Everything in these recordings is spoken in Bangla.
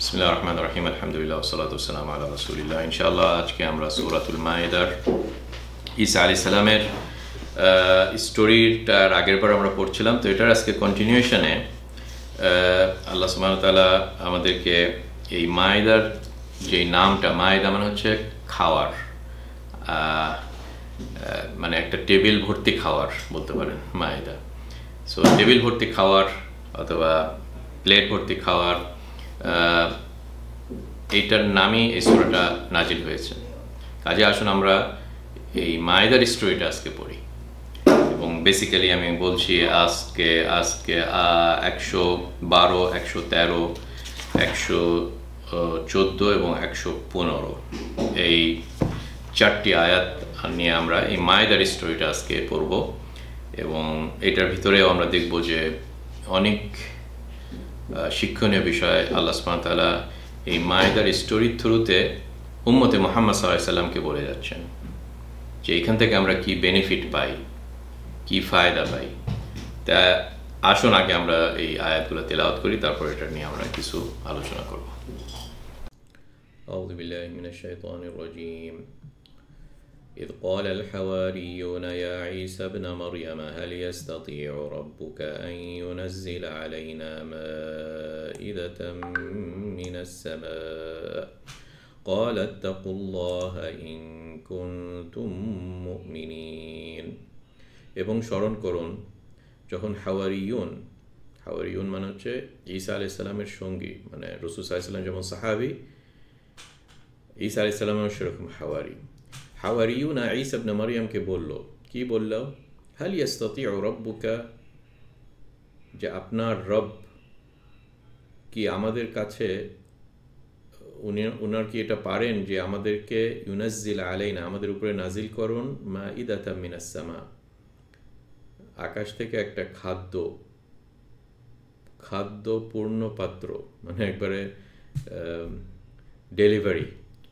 বিসমিল্লাহির রহমানির রহিম আলহামদুলিল্লাহ ওয়াসসালাতু ওয়াসসালামু আলা রাসূলিল্লাহ। ইনশাআল্লাহ আজকে আমরা সূরাতুল মাইদার ঈসা আলাইহিস সালামের স্টোরিটার আগের বার আমরা পড়ছিলাম, তো এটার আজকে কন্টিনিউশনে আল্লাহ সুবহানাহু ওয়া তাআলা আমাদেরকে এই মাইদার যে নামটা, মাইদা মানে হচ্ছে খাওয়ার, মানে একটা টেবিল ভর্তি খাওয়ার বলতে পারেন মাইদা। সো টেবিল ভর্তি খাওয়ার অথবা প্লেট ভর্তি খাওয়ার, এইটার নামই এই সূরাটা নাজিল হয়েছে। কাজে আসুন আমরা এই মাইদার স্টোরিটা আজকে পড়ি। এবং বেসিক্যালি আমি বলছি আজকে 112, 113, 114 এবং 115 এই চারটি আয়াত নিয়ে আমরা এই মাইদার স্টোরিটা আজকে পড়ব। এবং এটার ভিতরেও আমরা দেখব যে অনেক শিক্ষণীয় বিষয় আল্লাহ সুবহানাহু ওয়া তাআলা এই মাইদার স্টোরির থ্রুতে উম্মতে মুহাম্মদ সাল্লাল্লাহু আলাইহি সাল্লামকে বলে যাচ্ছেন যে এখান থেকে আমরা কি বেনিফিট পাই, কি ফায়দা পাই। তা আসুন আগে আমরা এই আয়াতগুলো তেলাওয়াত করি, তারপর এটা নিয়ে আমরা কিছু আলোচনা করব। আউযু বিল্লাহি মিনাশ শাইতানির রাজীম। إذ قال الحواريون يا عيسى ابن مريم هل يستطيع ربك أن ينزل علينا مائدة من السماء قال اتقوا الله إن كنتم مؤمنين। এবং স্মরণ করুন যখন হাওয়ারিয়ুন মানে হচ্ছে ঈসা আলাইহিস সালামের সঙ্গী, মানে রাসূল সাল্লাল্লাহু আলাইহি ওয়াসাল্লাম যেমন সাহাবী, ঈসা আলাইহিস সালামও সেরকম হাওয়ারিয়ুনা ঈসা ইবনে মারইয়ামকে কি বলল? হাল ইয়াস্তাতিউ রাব্বুকা, যে আপনার রব কি আমাদের কাছে, উনার কি এটা পারেন যে আমাদেরকে ইউনাজ্জিল আলাইনা, আমাদের উপরে নাজিল করুন, মাইদাতাম মিনাস সামা, আকাশ থেকে একটা খাদ্য পূর্ণ পাত্র, মানে একবারে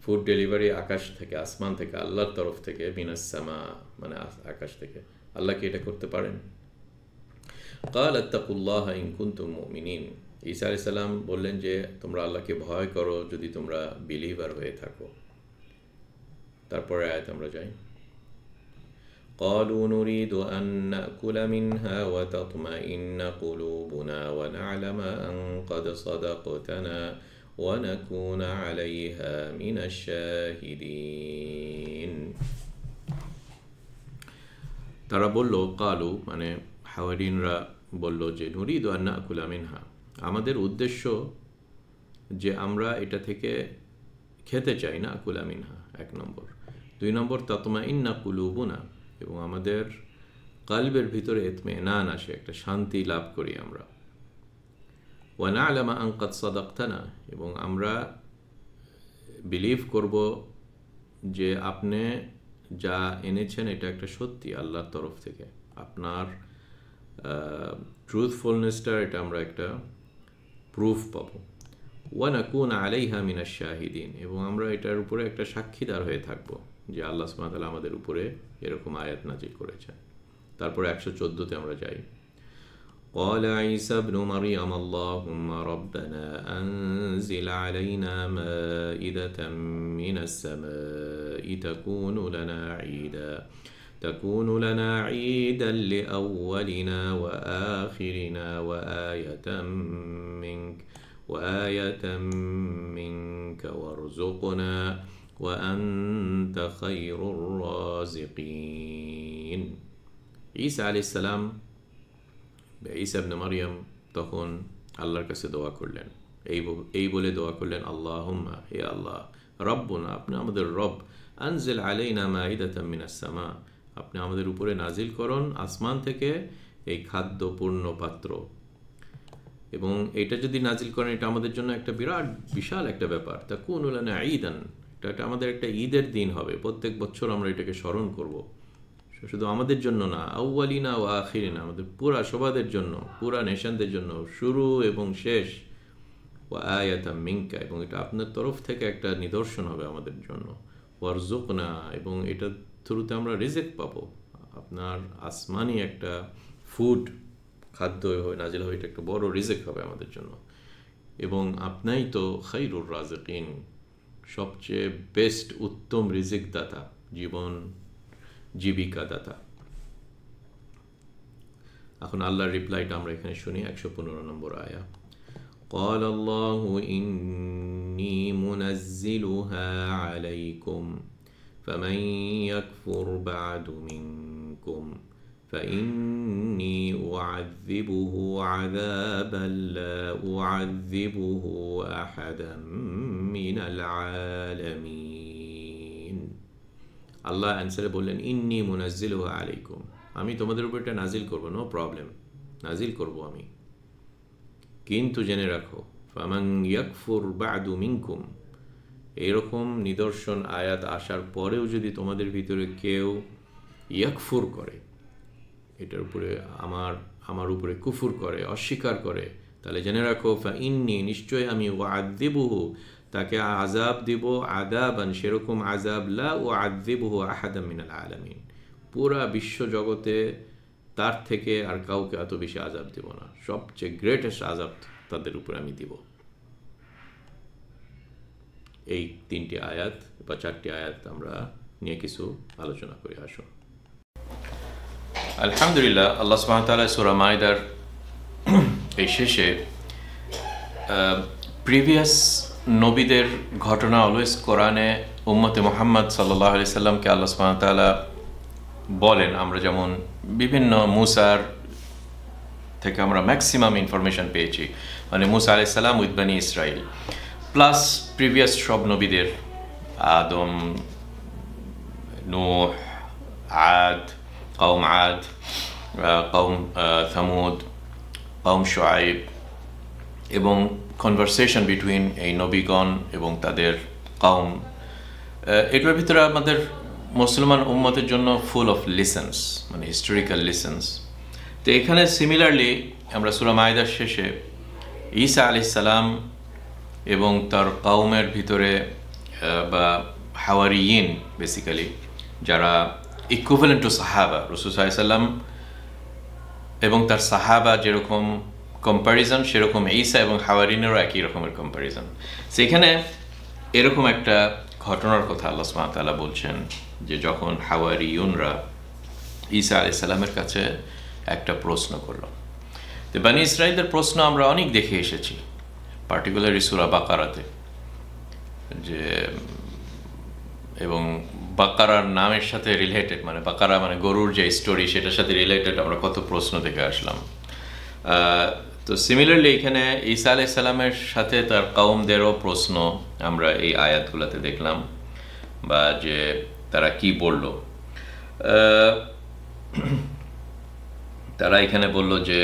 ফুড ডেলিভারি আকাশ থেকে, আসমান থেকে, আল্লাহর তরফ থেকে, মিনাস সামা মানে আকাশ থেকে। আল্লাহ কি এটা করতে পারেন? ক্বাল আত্তাকুল্লাহ ইন কুনতুম মুমিনিন। ঈসা আলাইহিস সালাম বললেন যে তোমরা আল্লাহকে ভয় করো যদি তোমরা বিলিভার হয়ে থাকো। তারপরে আয়াত আমরা যাই। قالوا نريد أن نأكل منها وتطمئن قلوبنا ونعلم أن قد صدقتنا ونكون عليها من الشاهدين। তারা বলল, কালু মানে হাওয়ারিনরা বলল যে নুরিদু আন নাকুলা মিনহা, আমাদের উদ্দেশ্য যে আমরা এটা থেকে খেতে চাই না, আকুলা মিনহা 1 নম্বর। 2 নম্বর তাতমাইন্না কুলুবুনা, এবং আমাদের কালবের ভিতরে ইতমিনান আসে, একটা শান্তি লাভ করি আমরা। ওয়া না'লামা আন কাদ সাদাকতানা, এবং আমরা বিলিভ করব যে আপনি যা এনেছেন এটা একটা সত্যি আল্লাহর তরফ থেকে, আপনার ট্রুথফুলনেসটা এটা আমরা একটা প্রুফ পাবো। ওয়া নাকুনা আলাইহা মিনাশ শাহিদিন, এবং আমরা এটার উপরে একটা সাক্ষীদার হয়ে থাকবো যে আল্লাহ সুবহানাহু ওয়া তাআলা আমাদের উপরে এরকম আয়াত নাজিল করেছেন। তারপরে 114তে আমরা যাই। قال عيسى ابن مريم اللهم ربنا أنزل علينا مائدة من السماء تكون لنا عيدا لأولنا وآخرنا وآية منك وارزقنا وأنت خير الرازقين। ঈসা আলাইহিস সালাম, ঈসা ইবনে মারইয়াম তখন আল্লাহর কাছে দোয়া করলেন, এই বলে দোয়া করলেন, আল্লাহুম্মা, হে আল্লাহ, রব্বুনা, আপনি আমাদের রব, আনজিল আলাইনা মাইদাতাম মিনাস সামা, আপনি আমাদের উপরে নাজিল করুন আসমান থেকে এই খাদ্য পূর্ণ পাত্র। এবং এটা যদি নাজিল করেন এটা আমাদের জন্য একটা বিশাল একটা ব্যাপার। তাকুনু লানা ঈদান, এটা আমাদের একটা ঈদের দিন হবে, প্রত্যেক বছর আমরা এটাকে স্মরণ করব। শুধু আমাদের জন্য না, আউয়ালিনা ওয়া আখিরিনা, আমাদের পুরা সবাদের জন্য, পুরা নেশনদের জন্য, শুরু এবং শেষ। ওয়া আয়াতাম মিনকা, এবং এটা আপনার তরফ থেকে একটা নিদর্শন হবে আমাদের জন্য। ওয়ারজুকনা, এবং এটা থ্রুতে আমরা রিজিক পাবো, আপনার আসমানি একটা ফুড খাদ্য নাজিল হবে, এটা একটা বড় রিজিক হবে আমাদের জন্য। এবং আপনিই তো খায়রুর রাজিকিন, সবচেয়ে বেস্ট উত্তম রিজিক দাতা, জীবন জীবিকা দাতা। এখন আল্লাহর রিপ্লাইটা আমরা এখানে শুনি 115 নম্বর আয়া। قال الله إني منزلها عليكم فمن يكفر بعد منكم فإني أعذبه عذابا لا أعذبه أحدا من العالمين। আল্লাহ অ্যান্সারে বললেন ইন্নী মুনাজ্জিলুহা আলাইকুম, আমি তোমাদের উপর এটা নাজিল করব, নো প্রবলেম, নাজিল করব আমি, কিন্তু জেনে রাখো ফামান ইয়াকফুর বা'দু মিনকুম, এরকম নিদর্শন আয়াত আসার পরেও যদি তোমাদের ভিতরে কেউ ইয়াকফুর করে, এটার উপরে আমার উপরে কুফুর করে, অস্বীকার করে, তাহলে জেনে রাখো ফাইন্নী, নিশ্চয় আমি ওয়া'আযিবুহু, তাকে আযাব দিব, আযাবান, সেরকম আযাব, লা উআযিবুহু আহাদাম মিনাল আলামিন, পুরা বিশ্ব জগতে তার থেকে আর কাউকে এত বেশি আযাব দিব না, সবচেয়ে গ্রেটেস্ট আযাব তাদের উপরে আমি দিব। এই 3টি আয়াত বা 4টি আয়াত আমরা নিয়ে কিছু আলোচনা করে আসুন। আলহামদুলিল্লাহ, আল্লাহ সুবহানাহু ওয়া তাআলা সূরা মাইদার এই শেষে প্রিভিয়াস নবীদের ঘটনা অলওয়েজ কোরআনে উম্মতে মুহাম্মদ সাল্লাল্লাহু আলাইহি সাল্লামকে আল্লাহ সুবহানাহু ওয়া তাআলা বলেন। আমরা যেমন বিভিন্ন মুসার থেকে আমরা ম্যাক্সিমাম ইনফরমেশন পেয়েছি, মানে মুসা আলাইহিস সালাম উইথ বনি ইসরাইল, প্লাস প্রিভিয়াস সব নবীদের, আদম, নূহ, আদ, কওম আদ, কওম থামুদ, কওম শুআইব, এবং কনভারসেশন বিটুইন এই নবীগণ এবং তাদের কওম। এটার ভিতরে আমাদের মুসলমান উম্মতের জন্য ফুল অফ লিসেন্স, মানে হিস্টোরিক্যাল লিসেন্স। তো এখানে সিমিলারলি আমরা সূরা মাইদার শেষে ঈসা আলাইহিস সালাম এবং তার কওমের ভিতরে বা হাওয়ারিয়িন, বেসিক্যালি যারা ইকুইভ্যালেন্ট টু সাহাবা, রাসূল সাল্লাল্লাহু আলাইহি সাল্লাম এবং তার সাহাবা যেরকম কম্প্যারিজন, সেরকম ঈসা এবং হাওয়ারিনেরও একই রকমের কম্প্যারিজন। সেখানে এরকম একটা ঘটনার কথা আল্লাহ সুবহানাহু ওয়া তাআলা বলছেন যে যখন হাওয়ারিয়ুনরা ঈসা আলাইহিস সালামের কাছে একটা প্রশ্ন করল। তো বনি ইসরাইলদের প্রশ্ন আমরা অনেক দেখে এসেছি, পার্টিকুলারলি সূরা বাকারাতে, যে এবং বাকারার নামের সাথে রিলেটেড, মানে বাকারা মানে গরুর যে স্টোরি, সেটার সাথে রিলেটেড আমরা কত প্রশ্ন দেখে আসলাম। তো সিমিলারলি এখানে ঈসা আলাইহিস সালামের সাথে তার কওমদেরও প্রশ্ন আমরা এই আয়াতগুলোতে দেখলাম, বা যে তারা কি বলল। তারা এখানে বলল যে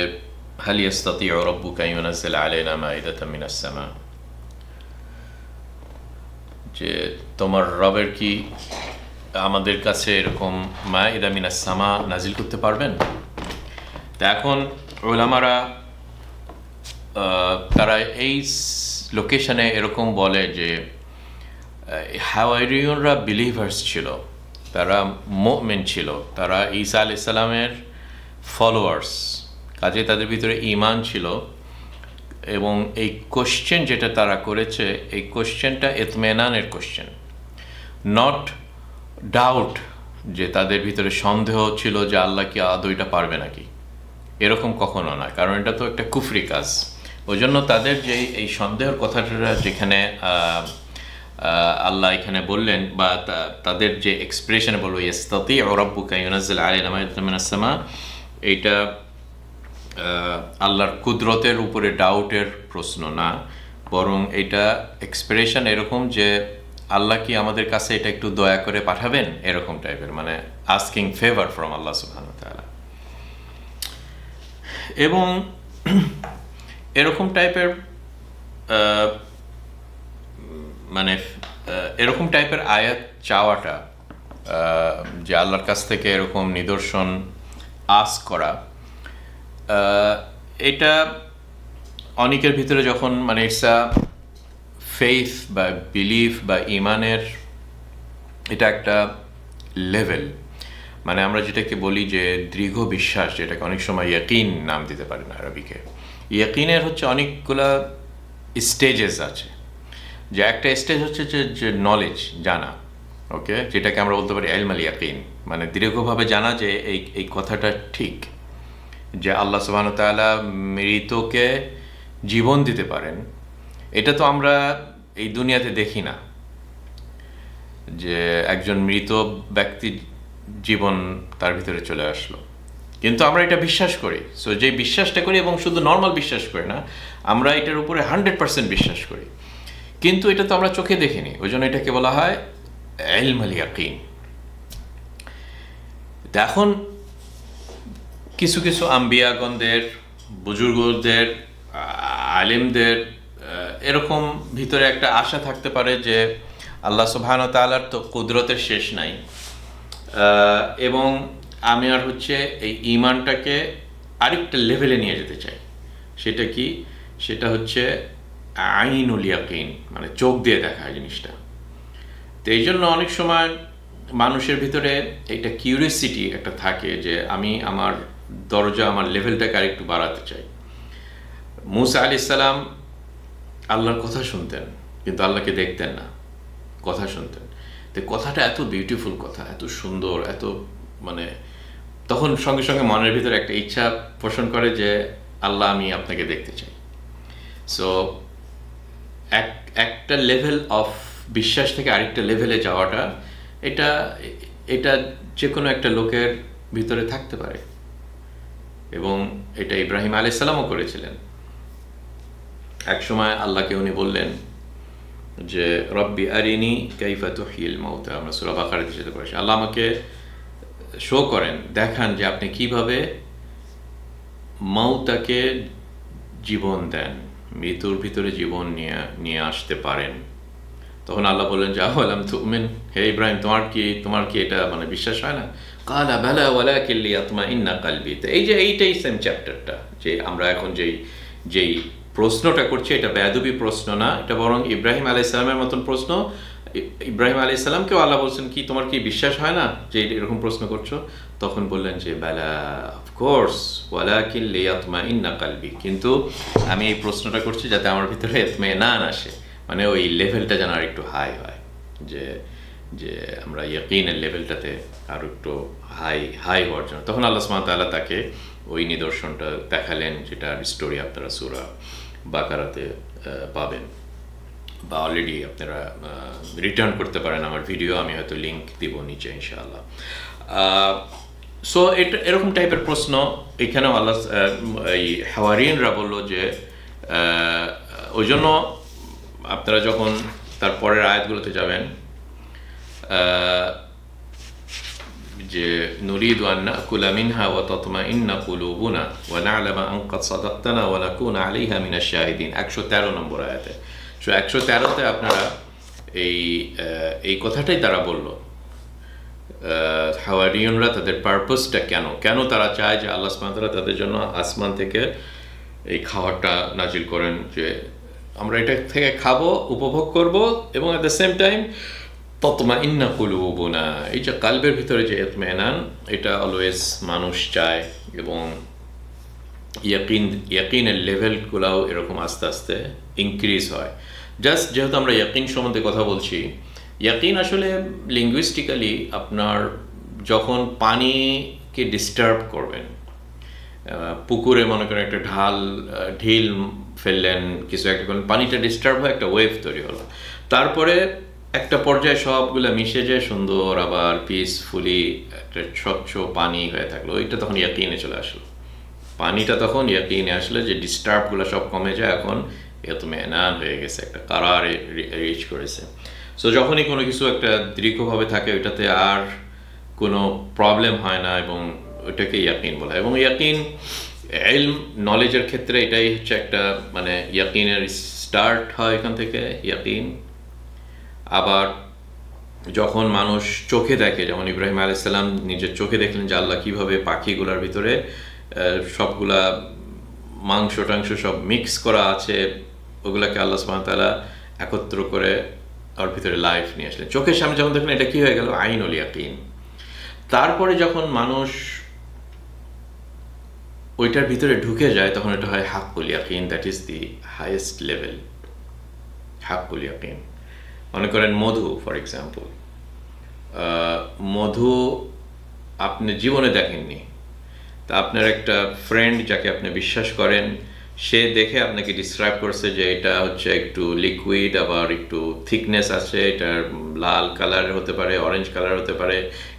হাল ইয়াস্তাতিউ রাব্বুকা ইউনাজ্জিলা আলাইনা মাইদাতাম মিনাস সামা, যে তোমার রবের কি আমাদের কাছে এরকম মাইদা মিনাস সামা নাজিল করতে পারবেন? তা এখন উলামারা তারা এই লোকেশনে এরকম বলে যে হাওয়ারিয়ুনরা বিলিভার্স ছিল, তারা মুমিন ছিল, তারা ঈসা আলাইহিস সালামের ফলোয়ার্স, কাজে তাদের ভিতরে ঈমান ছিল। এবং এই কোশ্চেন যেটা তারা করেছে, এই কোশ্চেনটা ইতমিনানের কোশ্চেন, নট ডাউট, যে তাদের ভিতরে সন্দেহ ছিল যে আল্লাহ কি আদৌ এটা পারবে নাকি, এরকম কখনো না, কারণ এটা তো একটা কুফরি কাজ। ওই জন্য তাদের যে এই সন্দেহের কথাটা যেখানে আল্লাহ এখানে বললেন, বা তাদের যে এক্সপ্রেশনে বলবো ইয়াস্তাতিউ রাব্বুকা ইউনাজ্জিলা আলাইনা মাইদাতাম মিনাস সামা, এইটা আল্লাহর কুদরতের উপরে ডাউটের প্রশ্ন না, বরং এটা এক্সপ্রেশন এরকম যে আল্লাহ কি আমাদের কাছে এটা একটু দয়া করে পাঠাবেন, এরকম টাইপের, মানে আস্কিং ফেভার ফ্রম আল্লাহ সুবহানাহু ওয়া তাআলা। এবং এরকম টাইপের মানে এরকম টাইপের আয়াত চাওয়াটা, যে আল্লাহর কাছ থেকে এরকম নিদর্শন আস্ক করা, এটা অনেকের ভিতরে যখন মানে ইটস আ ফেইথ বা বিলিফ বা ইমানের এটা একটা লেভেল, মানে আমরা যেটাকে বলি যে দৃঢ় বিশ্বাস, যেটাকে অনেক সময় ইয়াকিন নাম দিতে পারি না আরবিকে। ইয়াকিনের হচ্ছে অনেকগুলা স্টেজেস আছে, যে একটা স্টেজ হচ্ছে যে নলেজ, জানা, ওকে, যেটাকে আমরা বলতে পারি ইলম আল ইয়াকিন, মানে দীর্ঘভাবে জানা যে এই কথাটা ঠিক, যে আল্লাহ সুবহানাহু ওয়া তাআলা মৃতকে জীবন দিতে পারেন। এটা তো আমরা এই দুনিয়াতে দেখি না, যে একজন মৃত ব্যক্তি জীবন তার ভিতরে চলে আসলো, কিন্তু আমরা এটা বিশ্বাস করি। সো যে বিশ্বাসটা করি, এবং শুধু নর্মাল বিশ্বাস করি না, আমরা এটার উপরে 100% বিশ্বাস করি, কিন্তু এটা তো আমরা চোখে দেখিনি, ওই জন্য এটাকে বলা হয় ইলম আল ইয়াকিন। এখন কিছু কিছু আম্বিয়াগণদের, বুজুর্গদের, আলেমদের এরকম ভিতরে একটা আশা থাকতে পারে যে আল্লাহ সুবহানাহু ওয়া তাআলার তো কুদরতের শেষ নাই, এবং আমি আর হচ্ছে এই ঈমানটাকে আরেকটা লেভেলে নিয়ে যেতে চাই। সেটা কি? সেটা হচ্ছে আইনুল ইয়াকিন, মানে চোখ দিয়ে দেখা জিনিসটা। তো এই জন্য অনেক সময় মানুষের ভিতরে একটা কিউরিয়াসিটি একটা থাকে, যে আমি আমার দরজা, আমার লেভেলটাকে আরেকটু বাড়াতে চাই। মূসা আলাইহিস সালাম আল্লাহর কথা শুনতেন, কিন্তু আল্লাহকে দেখতেন না, কথা শুনতেন। তো কথাটা এত বিউটিফুল কথা, এত সুন্দর, এত মানে তখন সঙ্গে সঙ্গে মনের ভিতরে একটা ইচ্ছা পোষণ করে যে আল্লাহ, আমি আপনাকে দেখতে চাই। সো একটা লেভেল অফ বিশ্বাস থেকে আরেকটা লেভেলে যাওয়াটা, এটা যে কোনো একটা লোকের ভিতরে থাকতে পারে, এবং এটা ইব্রাহিম আলাইহিস সালামও করেছিলেন। এক সময় আল্লাহকে উনি বললেন যে রব্বি আরিনি কাইফা তুহয়িল মাউতা, আমরা সূরা বাকারাতে সেটা পড়েছি, আল্লাহ আমাকে শো করেন, দেখান যে আপনি কিভাবে মাউতাকে জীবন দেন, মৃত্যুর ভিতরে জীবন নিয়ে আসতে পারেন। তখন আল্লাহ বললেন যে আওয়ালাম তুমিন, হে ইব্রাহিম, তোমার কি এটা মানে বিশ্বাস হয় না? কালা বালা ওয়ালাকিন লিয়াতমাইন্না কলবি। তো এইটাই সেম চ্যাপ্টারটা, যে আমরা এখন যেই প্রশ্নটা করছি, এটা বেয়াদবি প্রশ্ন না, এটা বরং ইব্রাহিম আলাইহিস সালামের মতন প্রশ্ন। ইব্রাহিম আলাইহিস সালামকেও আল্লাহ বলছেন কি, তোমার কি বিশ্বাস হয় না যে এরকম প্রশ্ন করছো? তখন বললেন যে বালা, অফকোর্স, ওয়ালাকিন লিয়াতমাইন্না কলবি, কিন্তু আমি এই প্রশ্নটা করছি যাতে আমার ভিতরে ইতমিনান আসে, মানে ওই লেভেলটা যেন আর একটু হাই হয়, যে আমরা ইয়াকিনের লেভেলটাতে আরও একটু হাই হওয়ার জন্য। তখন আল্লাহ সুবহানাহু ওয়া তাআলা তাকে ওই নিদর্শনটা দেখালেন, যেটার স্টোরি আপনারা সূরা বাকারাতে পাবেন, বা অলরেডি আপনারা রিটার্ন করতে পারেন আমার ভিডিও, আমি হয়তো লিঙ্ক দিব নিচে ইনশাআল্লাহ। সো এটা এরকম টাইপের প্রশ্ন এখানেও আল্লাহ, এই হাওয়ারিনরা বললো যে, ওই জন্য আপনারা যখন তার পরের আয়াতগুলোতে যাবেন, যে নুরিদু আন নাকুলা মিনহা ওয়া তাতমাইন্না কুলুবুনা ওয়া না'লামা আন ক্বাদ সাদাকতানা ওয়া নাকুনা আলাইহা মিনাশ শাহিদিন, 113 নম্বর আয়াতে। সো 113তে আপনারা এই কথাটাই তারা বলল, হাওয়ারিয়নরা তাদের পারপাসটা কেন তারা চায় যে আল্লাহ সুবহানাহু ওয়া তাআলা তাদের জন্য আসমান থেকে এই খাবারটা নাজিল করেন, যে আমরা এটা থেকে খাবো, উপভোগ করব, এবং অ্যাট দ্য সেম টাইম তাতমাইন্না কুলুবুনা, এই যে কালবের ভিতরে যে ইতমিনান, এটা অলওয়েজ মানুষ চায়, এবং ইয়াকিনের লেভেলগুলোও এরকম আস্তে আস্তে ইনক্রিজ হয়। জাস্ট যেহেতু আমরা ইয়াকিন সম্বন্ধে কথা বলছি, ইয়াকিন আসলে লিঙ্গুইস্টিক্যালি আপনার যখন পানিকে ডিস্টার্ব করবেন, পুকুরে মনে করেন একটা ঢিল ফেললেন, কিছু একটা করলেন, পানিটা ডিস্টার্ব হয়, একটা ওয়েভ তৈরি হলো, তারপরে একটা পর্যায়ে সবগুলো মিশে যায় সুন্দর, আবার পিসফুলি একটা স্বচ্ছ পানি হয়ে থাকলো, ওইটা তখন ইয়াকিনে চলে আসলো। পানিটা তখন ইয়াকিনে আসলে যে ডিস্টার্বগুলো সব কমে যায়, এখন ইতমিনান হয়ে গেছে, একটা কারারে রিচ করেছে। সো যখনই কোনো কিছু একটা দীর্ঘভাবে থাকে, ওইটাতে আর কোনো প্রবলেম হয় না, এবং ওইটাকে ইয়াকিন বলা হয়। এবং ইয়াকিন ইলম নলেজের ক্ষেত্রে এটাই হচ্ছে একটা, মানে ইয়াকিনের স্টার্ট হয় এখান থেকে ইয়াকিন। আবার যখন মানুষ চোখে দেখে, যেমন ইব্রাহিম আলাইহিস সালাম নিজের চোখে দেখলেন যে আল্লাহ কীভাবে পাখিগুলোর ভিতরে সবগুলা মাংস টাংস সব মিক্স করা আছে, ওগুলাকে আল্লাহ সুবহানাহু ওয়া তাআলা একত্র করে ওর ভিতরে লাইফ নিয়ে আসলেন, চোখের সামনে যখন দেখলেন, এটা কি হয়ে গেল? আইনুল ইয়াকিন। তারপরে যখন মানুষ ওইটার ভিতরে ঢুকে যায়, তখন এটা হয় হাক্কুল ইয়াকিন, that is the highest level হাক্কুল ইয়াকিন। মনে করেন মধু, ফর এক্সাম্পল, মধু আপনি জীবনে দেখেননি, তা আপনার একটা ফ্রেন্ড যাকে আপনি বিশ্বাস করেন সে দেখে আপনাকে ডিসক্রাইব করছে যে এটা হচ্ছে একটু লিকুইড, আবার একটু থিকনেস আছে, এটার লাল কালার হতে পারে, অরেঞ্জ কালার হতে পারে,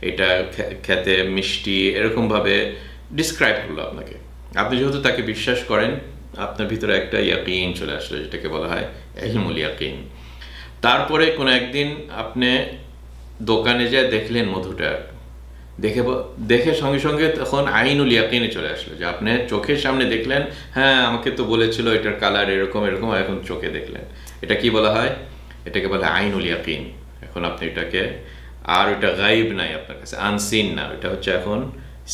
এটা খেতে মিষ্টি, এরকমভাবে ডিসক্রাইব করলো আপনাকে। আপনি যেহেতু তাকে বিশ্বাস করেন, আপনার ভিতরে একটা ইয়াকিন চলে আসলো, যেটাকে বলা হয় ইলমুল ইয়াকিন। তারপরে কোনো একদিন আপনি দোকানে যেয়ে দেখলেন মধুটা, দেখে সঙ্গে সঙ্গে তখন আইনুল ইয়াকিনে চলে আসলো, যে আপনি চোখের সামনে দেখলেন, হ্যাঁ আমাকে তো বলেছিল এটার কালার এরকম এরকম, এখন চোখে দেখলেন। এটা কি বলা হয়? এটাকে বলে আইনুল ইয়াকিন। এখন আপনি এটাকে, আর ওটা গায়েব নাই আপনার কাছে, আনসিন না, ওটা হচ্ছে এখন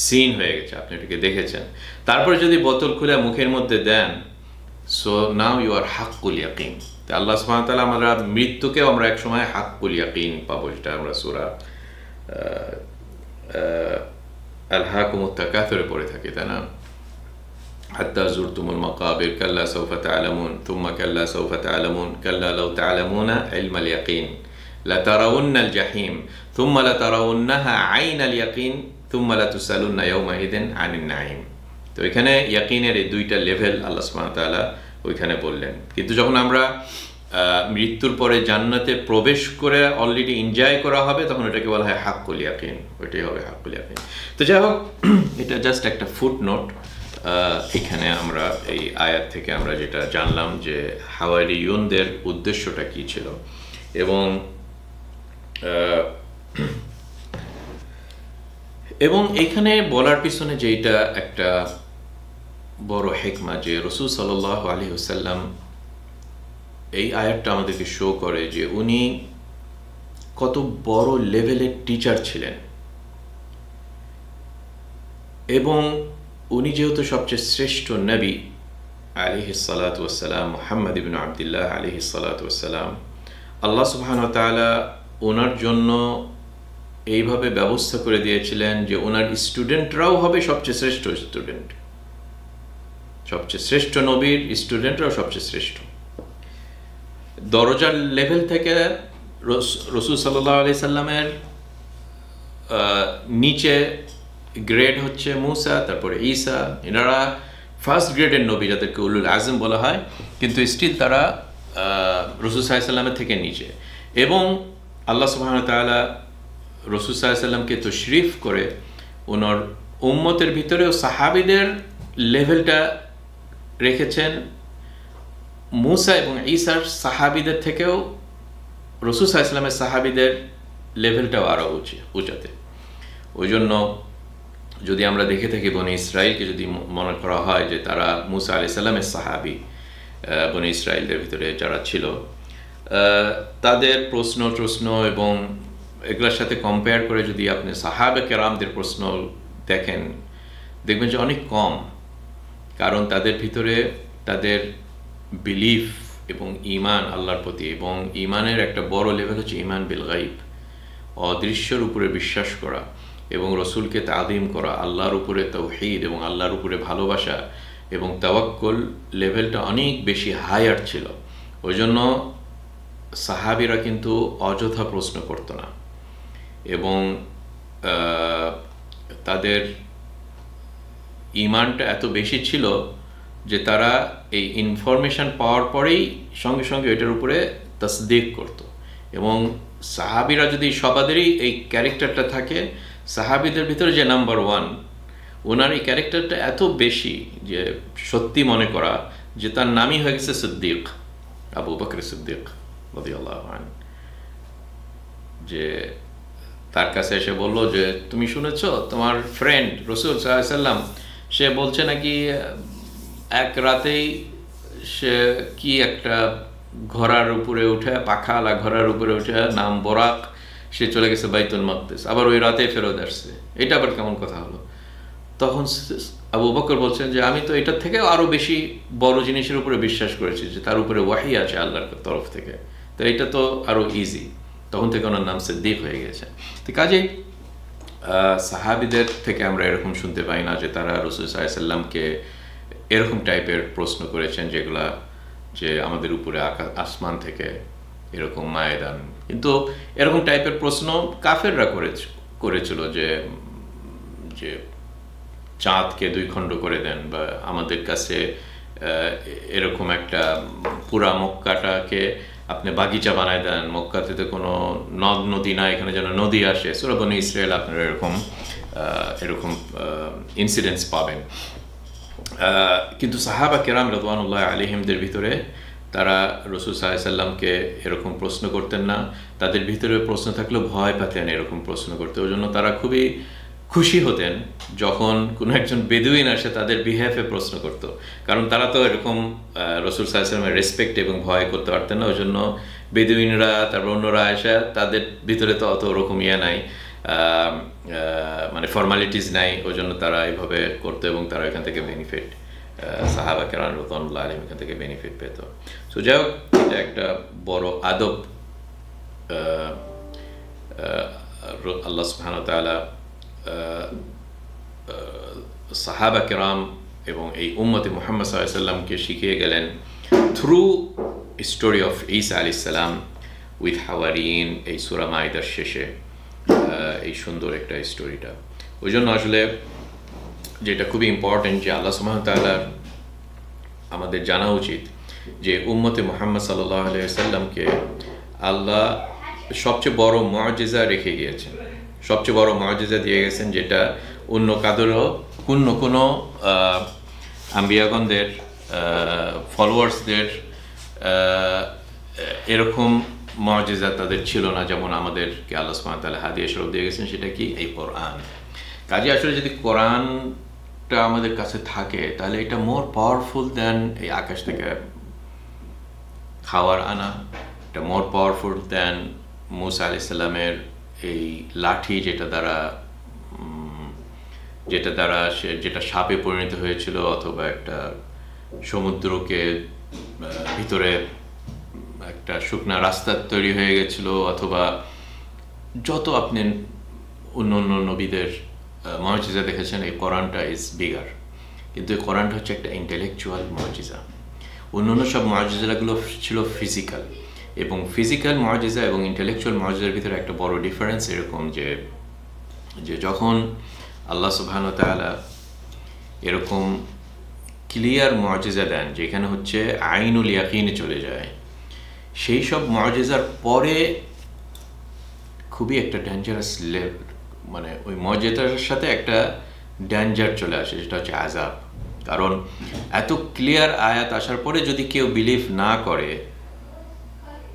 সিন হয়ে গেছে, আপনি এটাকে দেখেছেন। তারপরে যদি বোতল খুলে মুখের মধ্যে দেন, সো নাও ইউ আর হাক্কুল ইয়াকিন। আল্লাহ সুবহানাহু ওয়া তাআলা, আমরা মৃত্যুকেও আমরা এক সময় হাক্কুল ইয়াকিন পাবো, যেটা আমরা সূরা আলহাকুমুত তাকাসুরে পড়ে থাকি, তাই না? হাত্তা যুরতুমুল মাকাবির কাল্লা সাউফা তা'লামুন থুম্মা কাল্লা সাউফা তা'লামুন কাল্লা লাউ তা'লামুনা ইলমাল ইয়াকিন লাতারাউন্নাল জাহিম থুম্মা লাতারাউন্নাহা আইনাল ইয়াকিন থুম্মা লাতুসালুন্না ইয়াওমাইদিন আনিন নাঈম। তো এখানে ইয়াকিনের এই দুইটা লেভেল আল্লাহ সুবহানাহু ওয়া তাআলা ওইখানে বললেন। কিন্তু যখন আমরা মৃত্যুর পরে জান্নাতে প্রবেশ করে অলরেডি এনজয় করা হবে, তখন এটাকে বলা হয় হাক্কুল ইয়াকিন, ওইটাই হবে হাক্কুল ইয়াকিন। তো যাই হোক, এটা জাস্ট একটা ফুট নোট। এখানে আমরা এই আয়াত থেকে আমরা যেটা জানলাম যে হাওয়ারিয়ুনদের উদ্দেশ্যটা কি ছিল, এবং এখানে বলার পিছনে যে এটা একটা বড় হিকমা, যে রাসূল সাল্লাল্লাহু আলাইহি ওয়াসাল্লাম এই আয়াতটা আমাদেরকে শো করে যে উনি কত বড় লেভেলের টিচার ছিলেন, এবং উনি যেহেতু সবচেয়ে শ্রেষ্ঠ নবী আলাইহিস সালাতু ওয়াস সালাম, মুহাম্মদ ইবনে আব্দুল্লাহ আলাইহিস সালাতু ওয়াস সালাম, আল্লাহ সুবহানাহু ওয়া তাআলা ওনার জন্য এইভাবে ব্যবস্থা করে দিয়েছিলেন যে ওনার স্টুডেন্টরাও হবে সবচেয়ে শ্রেষ্ঠ স্টুডেন্ট, সবচেয়ে শ্রেষ্ঠ নবীর স্টুডেন্টরাও সবচেয়ে শ্রেষ্ঠ। দরজার লেভেল থেকে রাসূল সাল্লাল্লাহু আলাইহি সাল্লামের নিচে গ্রেড হচ্ছে মুসা, তারপরে ঈসা, এনারা ফার্স্ট গ্রেডের নবী, যাদেরকে উলুল আজম বলা হয়, কিন্তু স্টিল তারা রাসূল সাল্লাল্লাহু আলাইহি সাল্লামের থেকে নিচে। এবং আল্লাহ সুবহানাহু ওয়া তাআলা রাসূল সাল্লাল্লাহু আলাইহি সাল্লামকে তশরিফ করে ওনার উম্মতের ভিতরেও সাহাবীদের লেভেলটা রেখেছেন মুসা এবং ঈসার সাহাবীদের থেকেও রাসূল সাল্লাল্লাহু আলাইহি সাল্লামের সাহাবীদের লেভেলটাও আরও উঁচাতে। ওই জন্য যদি আমরা দেখে থাকি বনি ইসরাইলকে যদি মনে করা হয় যে তারা মুসা আলাইহিস সালামের সাহাবী, বনি ইসরাইলদের ভিতরে যারা ছিল, তাদের প্রশ্ন এবং এগুলোর সাথে কম্পেয়ার করে যদি আপনি সাহাবে কেরামদের প্রশ্ন দেখেন, দেখবেন যে অনেক কম। কারণ তাদের ভিতরে তাদের বিলিফ এবং ঈমান আল্লাহর প্রতি, এবং ঈমানের একটা বড় লেভেল হচ্ছে ঈমান বিল গায়ব, অদৃশ্যের উপরে বিশ্বাস করা, এবং রসুলকে তাযীম করা, আল্লাহর উপরে তাওহীদ এবং আল্লাহর উপরে ভালোবাসা এবং তাওয়াক্কুল লেভেলটা অনেক বেশি হায়ার ছিল। ওই জন্য সাহাবীরা কিন্তু অযথা প্রশ্ন করত না, এবং তাদের ঈমানটা এত বেশি ছিল যে তারা এই ইনফরমেশন পাওয়ার পরেই সঙ্গে সঙ্গে এটার উপরে তাসদীক করত। এবং সাহাবীরা যদি সবাদেরই এই ক্যারেক্টারটা থাকে, সাহাবীদের ভিতরে যে নাম্বার ওয়ান, ওনার এই ক্যারেক্টারটা এত বেশি যে সত্যি মনে করা যে তার নামই হয়ে গেছে সিদ্দিক, আবু বকর সিদ্দিক রাদিয়াল্লাহু আনহু। যে তার কাছে এসে বলল যে তুমি শুনেছো তোমার ফ্রেন্ড রাসূল সাল্লাল্লাহু আলাইহি সাল্লাম সে বলছে নাকি এক রাতেই সে কি একটা ঘোড়ার উপরে উঠে, পাখাওয়ালা ঘোড়ার উপরে উঠে, নাম বোরাক, সে চলে গেছে বাইতুল মাকদিস, আবার ওই রাতে ফেরত আসছে, এটা আবার কেমন কথা হলো? তখন আবু বকর বলছেন যে আমি তো এটার থেকে আরও বেশি বড় জিনিসের উপরে বিশ্বাস করেছি, যে তার উপরে ওয়াহি আছে আল্লাহর তরফ থেকে, তো এটা তো আরও ইজি। তখন থেকে ওনার নাম সিদ্দিক হয়ে গেছে। তো কাজেই সাহাবীদের থেকে আমরা এরকম শুনতে পাই না যে তারা রাসূল সাল্লাল্লাহু আলাইহি সাল্লামকে এরকম টাইপের প্রশ্ন করেছেন যেগুলা যে আমাদের উপরে আসমান থেকে এরকম মায়ে দান। কিন্তু এরকম টাইপের প্রশ্ন কাফেররা করেছিল যে যে চাঁদকে 2 খণ্ড করে দেন, বা আমাদের কাছে এরকম একটা পুরা মক্কাটাকে আপনি বাগিচা বানায় দেন, মক্কাতে তো কোনো নদ নদী না, এখানে যেন নদী আসে। সূরা বনী ইসরাইল আপনারা এরকম ইনসিডেন্টস পাবেন। কিন্তু সাহাবা কেরাম রাদিয়াল্লাহু আলাইহিমদের ভিতরে তারা রাসূল সাল্লাল্লাহু আলাইহি সাল্লামকে এরকম প্রশ্ন করতেন না। তাদের ভিতরে প্রশ্ন থাকলেও ভয় পেতেন এরকম প্রশ্ন করতে। ওই জন্য তারা খুবই খুশি হতেন যখন কোনো একজন বেদুইন আসে তাদের বিহেভে প্রশ্ন করত, কারণ তারা তো এরকম রাসূল সাল্লাল্লাহু আলাইহি সাল্লামের রেসপেক্ট এবং ভয় করতে পারতেন না। ওই জন্য বেদুইনরা, তারপর অন্যরা আসে, তাদের ভিতরে তো অত ওরকম নাই, মানে ফর্মালিটিস নাই। ওই জন্য তারা এইভাবে করতো এবং তারা এখান থেকে বেনিফিট, সাহাবা কেরাম রাদিয়াল্লাহু আলাইহিম এখান থেকে বেনিফিট পেত। সো যাই হোক, এটা একটা বড় আদব আল্লাহ সুবহানাহু ওয়া তাআলা সাহাবা কেরাম এবং এই উম্মতে মুহাম্মদ সাল্লাল্লাহু আলাইহি ওয়াসাল্লামকে শিখিয়ে গেলেন থ্রু স্টোরি অফ ঈসা আলাইহিস সালাম উইথ হাওয়ারিন, এই সূরা মাইদার শেষে এই সুন্দর একটা স্টোরিটা। ওই জন্য আসলে যেটা খুবই ইম্পর্টেন্ট, যে আল্লাহ সুবহানাহু ওয়া তাআলা আমাদের জানা উচিত যে উম্মতে মুহাম্মদ সাল্লাল্লাহু আলাইহি ওয়াসাল্লামকে আল্লাহ সবচেয়ে বড় মুআজিজা রেখে গিয়েছেন, সবচেয়ে বড় মুআজিজা দিয়ে গেছেন, যেটা অন্য কাদেরও কোনো আম্বিয়াগণদের ফলোয়ার্সদের এরকম মুআজিজা তাদের ছিল না, যেমন আমাদেরকে আল্লাহ সুবহানাহু ওয়া তাআলা হাদিয়া স্বরূপ দিয়ে গেছেন, সেটা কি এই কোরআন। কাজে আসলে যদি কোরআনটা আমাদের কাছে থাকে তাহলে এটা মোর পাওয়ারফুল দেন এই আকাশ থেকে খাওয়ার আনা, এটা মোর পাওয়ারফুল দেন মুসা আলাইহিস সালামের এই লাঠি, যেটা সাপে পরিণত হয়েছিল, অথবা একটা সমুদ্রকে ভিতরে একটা শুকনা রাস্তা তৈরি হয়ে গেছিল, অথবা যত আপনি অন্য নবীদের মুআজিজা দেখেছেন, এই কোরআনটা ইজ বিগার। কিন্তু এই কোরআনটা হচ্ছে একটা ইন্টেলেকচুয়াল মুআজিজা। অন্য সব মুআজিজাগুলো ছিল ফিজিক্যাল, এবং ফিজিক্যাল মুআজিজা এবং ইন্টেলেকচুয়াল মুআজিজার ভিতরে একটা বড় ডিফারেন্স এরকম যে যখন আল্লাহ সুবহানাহু ওয়া তাআলা এরকম ক্লিয়ার মুআজিজা দেন যেখানে হচ্ছে আইনুল ইয়াকিনে চলে যায়, সেই সব মুআজিজার পরে খুবই একটা ডেঞ্জারাস লেভেল, মানে ওই মুআজিজার সাথে একটা ডেঞ্জার চলে আসে, যেটা হচ্ছে আযাব। কারণ এত ক্লিয়ার আয়াত আসার পরে যদি কেউ বিলিভ না করে,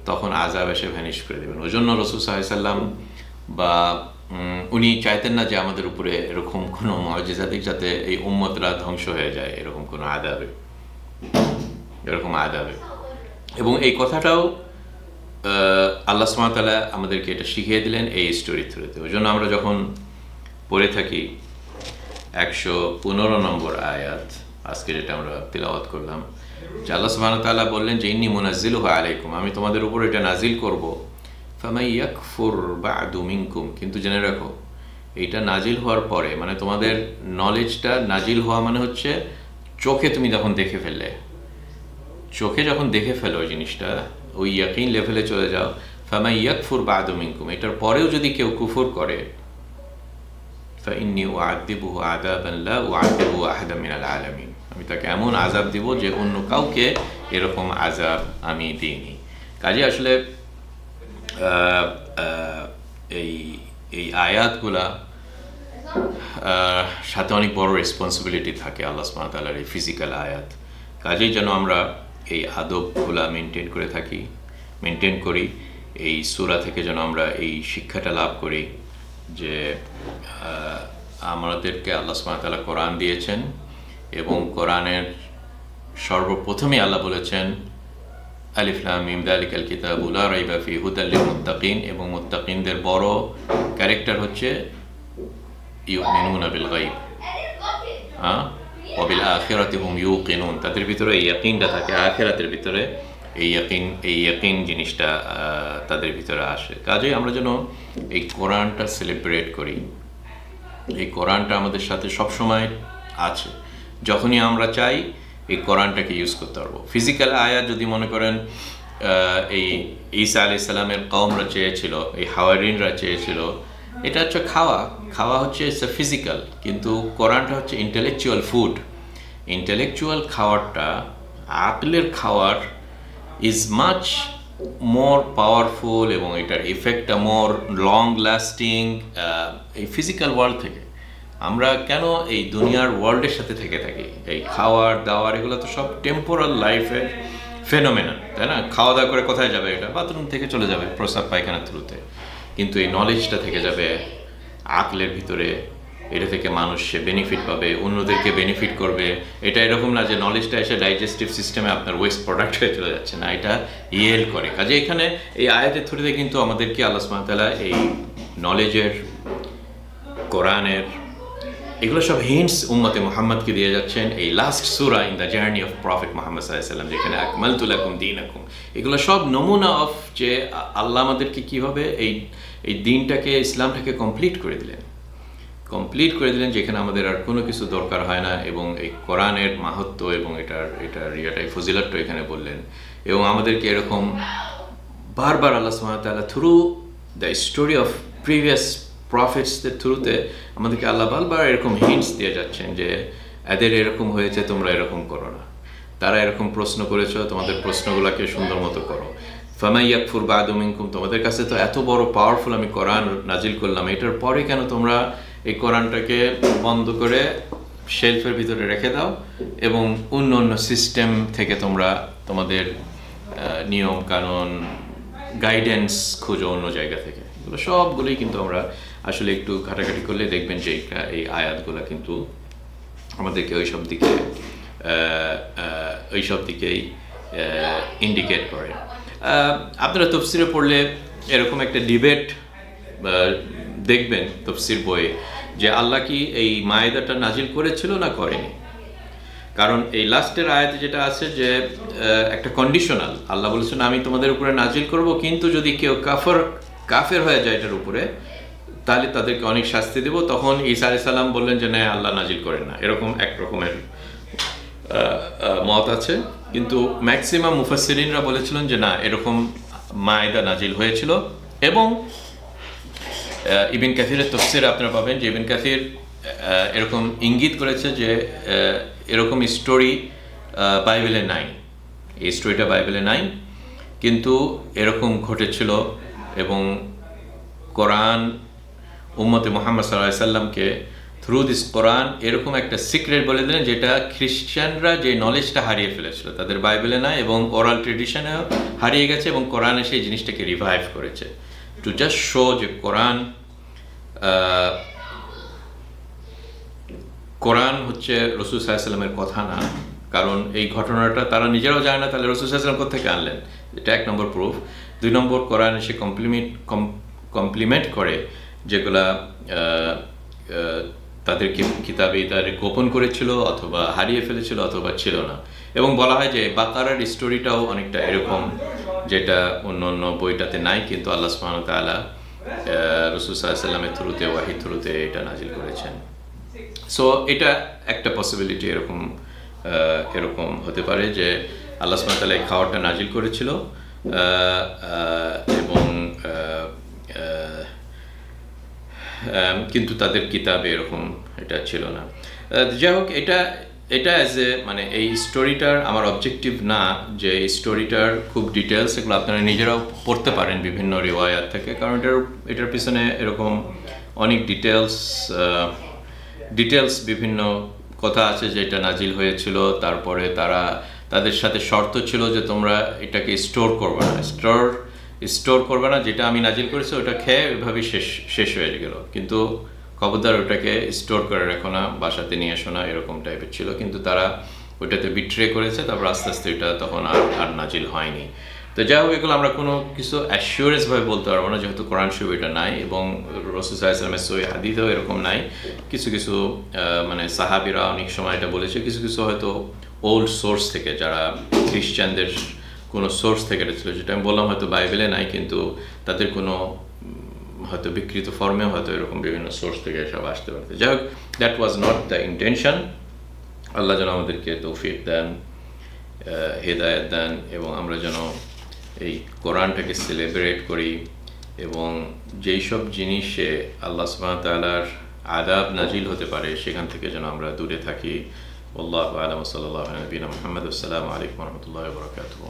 তখন আযাব এসে ভ্যানিশ করে দেবেন। ওই জন্য রাসূল সাল্লাল্লাহু আলাইহি সাল্লাম বা উনি চাইতেন না যে আমাদের উপরে এরকম কোনো মুআজিজা দিক, যাতে এই উম্মতরা ধ্বংস হয়ে যায় এরকম কোনো আযাবে। এবং এই কথাটাও আল্লাহ সুবহানাহু ওয়া তাআলা আমাদেরকে এটা শিখিয়ে দিলেন এই স্টোরি থ্রুতে। ওই জন্য আমরা যখন পড়ে থাকি 115 নম্বর আয়াত, আজকে যেটা আমরা তিলাওয়াত করলাম, যে আল্লাহ সুবহানাহু ওয়া তাআলা বললেন যে ইন্নী মুনাজ্জিলুহু আলাইকুম, আমি তোমাদের উপর এটা নাজিল করব, ফামান ইয়াকফুর বা'দু মিনকুম, কিন্তু জেনে রাখো এইটা নাজিল হওয়ার পরে, মানে তোমাদের নলেজটা নাজিল হওয়া মানে হচ্ছে চোখে তুমি যখন দেখে ফেললে, চোখে যখন দেখে ফেলো ওই জিনিসটা, ওই ইয়াকিন লেভেলে চলে যাও, ফামান ইয়াকফুর বা'দু মিনকুম, এটার পরেও যদি কেউ কুফর করে, ফাইন্নী উআযিবুহু আযাবান লা উআযিবুহু আহাদান মিনাল আলামিন, আমি তাকে এমন আযাব দিব যে অন্য কাউকে এরকম আযাব আমি দিইনি। কাজে আসলে এই আয়াতগুলা সাথে অনেক বড় রেসপন্সিবিলিটি থাকে আল্লাহ সুবহানাহু ওয়া তাআলার এই ফিজিক্যাল আয়াত। কাজেই যেন আমরা এই আদবগুলা মেনটেন করি, এই সূরা থেকে যেন আমরা এই শিক্ষাটা লাভ করি যে আমাদেরকে আল্লাহ সুবহানাহু ওয়া তাআলা কোরআন দিয়েছেন, এবং কোরআনের সর্বপ্রথমেই আল্লাহ বলেছেন আলিফ লাম মিম যালিকাল কিতাবু লা রাইবা ফীহি হুদাল লিল মুত্তাকিন, এবং মুত্তাকিনদের বড় ক্যারেক্টার হচ্ছে ইউমিনুনা বিল গায়ব ওয়া বিল আখিরাতি হুম ইউকিনুন, তাদের ভিতরে এই ইয়াকিনটা থাকে, আখিরাতের ভিতরে এই ইয়াকিন জিনিসটা তাদের ভিতরে আসে। কাজেই আমরা যেন এই কোরআনটা সেলিব্রেট করি, এই কোরআনটা আমাদের সাথে সবসময় আছে। যখনই আমরা চাই এই কোরআনটাকে ইউজ করতে পারবো। ফিজিক্যাল আয়াত যদি মনে করেন এই ঈসা আলাইহিস সালামের কওমরা চেয়েছিল, এই হাওয়ারিনরা চেয়েছিল, এটা হচ্ছে খাওয়া হচ্ছে ফিজিক্যাল, কিন্তু কোরআনটা হচ্ছে ইন্টেলেকচুয়াল ফুড। ইন্টেলেকচুয়াল খাওয়ারটা, আকলের খাওয়ার ইজ মাচ মোর পাওয়ারফুল এবং এটার ইফেক্টটা মোর লং লাস্টিং এই ফিজিক্যাল ওয়ার্ল্ড থেকে। আমরা কেন এই দুনিয়ার ওয়ার্ল্ডের সাথে থেকে থাকি? এই খাওয়ার দাওয়ার এগুলো তো সব টেম্পোরাল লাইফের ফেনোমেনন, তাই না? খাওয়া দাওয়া করে কোথায় যাবে? এটা বাথরুম থেকে চলে যাবে, প্রস্রাব পায়খানার থ্রুতে। কিন্তু এই নলেজটা থেকে যাবে আকলের ভিতরে, এটা থেকে মানুষ সে বেনিফিট পাবে, অন্যদেরকে বেনিফিট করবে। এটা এরকম না যে নলেজটা এসে ডাইজেস্টিভ সিস্টেমে আপনার ওয়েস্ট প্রোডাক্ট হয়ে চলে যাচ্ছে, না, এটা ইয়েল করে। কাজে এখানে এই আয়াতের থ্রুতে কিন্তু আমাদেরকে আল্লাহ সুবহানাহু ওয়া তাআলা এই নলেজের, কোরআনের, এগুলো সব হিন্টস উম্মতে মুহাম্মদকে দিয়ে যাচ্ছেন। এই last Surah in the journey of prophet Muhammad সাল্লাল্লাহু আলাইহি ওয়াসাল্লাম, যেখানে আকমালতু লাকুম দীনাকুম, এগুলো সব নমুনা অফ যে আল্লাহ আমাদেরকে কীভাবে এই দিনটাকে, ইসলামটাকে কমপ্লিট করে দিলেন, যেখানে আমাদের আর কোনো কিছু দরকার হয় না। এবং এই কোরআনের মাহাত্ম্য এবং এটার ফজিলতটা এখানে বললেন। এবং আমাদেরকে এরকম বারবার আল্লাহ সুবহানাহু ওয়া তাআলা through the story of previous প্রফেটসদের থ্রুতে আমাদেরকে আল্লাহ বারবার এরকম হিন্টস দিয়ে যাচ্ছেন যে এদের এরকম হয়েছে, তোমরা এরকম করো না, তারা এরকম প্রশ্ন করেছো, তোমাদের প্রশ্নগুলোকে সুন্দর মতো করো। ফামান ইয়াকফুর বা'দু মিনকুম, তোমাদের কাছে তো এত বড় পাওয়ারফুল আমি কোরআন নাজিল করলাম, এটার পরে কেন তোমরা এই কোরআনটাকে বন্ধ করে শেলফের ভিতরে রেখে দাও এবং অন্য সিস্টেম থেকে তোমরা তোমাদের নিয়ম কানুন গাইডেন্স খোঁজো অন্য জায়গা থেকে? এগুলো সবগুলোই কিন্তু আমরা আসলে একটু ঘাটাঘাটি করলে দেখবেন যে এই আয়াতগুলো কিন্তু আমাদেরকে ওইসব দিকেই ইন্ডিকেট করে। আপনারা তফসিরে পড়লে এরকম একটা ডিবেট দেখবেন তফসির বইয়ে, যে আল্লাহ কি এই মায়েদাটা নাজিল করেছিল না করেনি। কারণ এই লাস্টের আয়াতে যেটা আছে যে একটা কন্ডিশনাল, আল্লাহ বলেছেন আমি তোমাদের উপরে নাজিল করব, কিন্তু যদি কেউ কাফের হয়ে যায় এটার উপরে, তাহলে তাদেরকে অনেক শাস্তি দেব। তখন ঈসা আলাইহিস সালাম বললেন যে না, আল্লাহ নাজিল করেন না, এরকম এক রকমের মত আছে। কিন্তু ম্যাক্সিমাম মুফাসসিরিনরা বলেছিলেন যে না, এরকম মায়েদা নাজিল হয়েছিল। এবং ইবনে কাসিরের তাফসীরে আপনারা পাবেন যে ইবনে কাসির এরকম ইঙ্গিত করেছে যে এরকম স্টোরি বাইবেলে নাই, এই স্টোরিটা বাইবেলে নাই, কিন্তু এরকম ঘটেছিল। এবং কোরআন উম্মতে মুহাম্মদ সাল্লাল্লাহু আলাইহি সাল্লামকে থ্রু দিস কোরআন এরকম একটা সিক্রেট বলে দিলেন, যেটা খ্রিস্টানরা যে নলেজটা হারিয়ে ফেলেছিল, তাদের বাইবেলে নাই এবং ওরাল ট্রেডিশনেও হারিয়ে গেছে, এবং কোরআনে সেই জিনিসটাকে রিভাইভ করেছে। টু জাস্ট শো যে কোরআন হচ্ছে রাসূল সাল্লাল্লাহু আলাইহি সাল্লামের কথা না। কারণ এই ঘটনাটা তারা নিজেরাও জানে না, তাহলে রাসূল সাল্লাল্লাহু আলাইহি সাল্লাম কোত্থেকে আনলেন? এটা এক নম্বর প্রুফ। 2 নম্বর, কোরআন এসে কমপ্লিমেন্ট করে যেগুলা তাদের কিতাবে তাদের গোপন করেছিল অথবা হারিয়ে ফেলেছিল অথবা ছিল না। এবং বলা হয় যে বাকারার স্টোরিটাও অনেকটা এরকম, যেটা অন্য বইটাতে নাই, কিন্তু আল্লাহ সুবহানাহু ওয়া তাআলা রাসূল সাল্লাল্লাহু আলাইহি সাল্লামের থ্রুতে, ওয়াহী থ্রুতে এটা নাজিল করেছেন। সো এটা একটা পসিবিলিটি, এরকম হতে পারে যে আল্লাহ সুবহানাহু ওয়া তাআলা এই খাওয়ারটা নাজিল করেছিল এবং কিন্তু তাদের কিতাবে এরকম এটা ছিল না। যাই হোক, এটা অ্যাজ এ মানে এই স্টোরিটার আমার অবজেক্টিভ না যে এই স্টোরিটার খুব ডিটেলস, এগুলো আপনারা নিজেরাও পড়তে পারেন বিভিন্ন রিওয়ায়াত থেকে, কারণ এটার পিছনে এরকম অনেক ডিটেলস বিভিন্ন কথা আছে যে এটা নাজিল হয়েছিল। তারপরে তাদের সাথে শর্ত ছিল যে তোমরা এটাকে স্টোর করবে না, যেটা আমি নাজিল করেছি ওটা খেয়ে ওইভাবেই শেষ হয়ে গেল, কিন্তু খবরদার ওটাকে স্টোর করে রাখো না, বাসাতে নিয়ে আসো না, এরকম টাইপের ছিল। কিন্তু তারা ওইটাতে বিট্রে করেছে, তারপর আস্তে আস্তে এটা তখন আর নাজিল হয়নি। তো যাই হোক, এগুলো আমরা কোনো কিছু অ্যাসিওরেন্সভাবে বলতে পারবো না, যেহেতু কোরআন শরীফ এটা নাই এবং রাসূল সাল্লাল্লাহু আলাইহি ওয়াসাল্লামের সহিহ হাদিসেও এরকম নাই। কিছু মানে সাহাবীরা অনেক সময় এটা বলেছে, কিছু হয়তো ওল্ড সোর্স থেকে, যারা খ্রিস্টানদের কোনো সোর্স থেকে এটা ছিল, যেটা আমি বললাম হয়তো বাইবেলে নাই, কিন্তু তাদের কোনো হয়তো বিকৃত ফর্মেও হয়তো এরকম বিভিন্ন সোর্স থেকে এসব আসতে পারত। যাই হোক, that was not the intention. Allah যেন আমাদেরকে তৌফিক দেন, হেদায়েত দেন, এবং আমরা যেন এই কোরআনটাকে সেলিব্রেট করি, এবং যেই সব জিনিসে আল্লাহ সুবহানাহু ওয়া তাআলার আযাব নাজিল হতে পারে সেখান থেকে যেন আমরা দূরে থাকি। আল্লাহু আ'লাম, সাল্লাল্লাহু আলা নবিয়িনা মুহাম্মদ। আসসালামু আলাইকুম ওয়া রাহমাতুল্লাহি ওয়া বারাকাতুহু।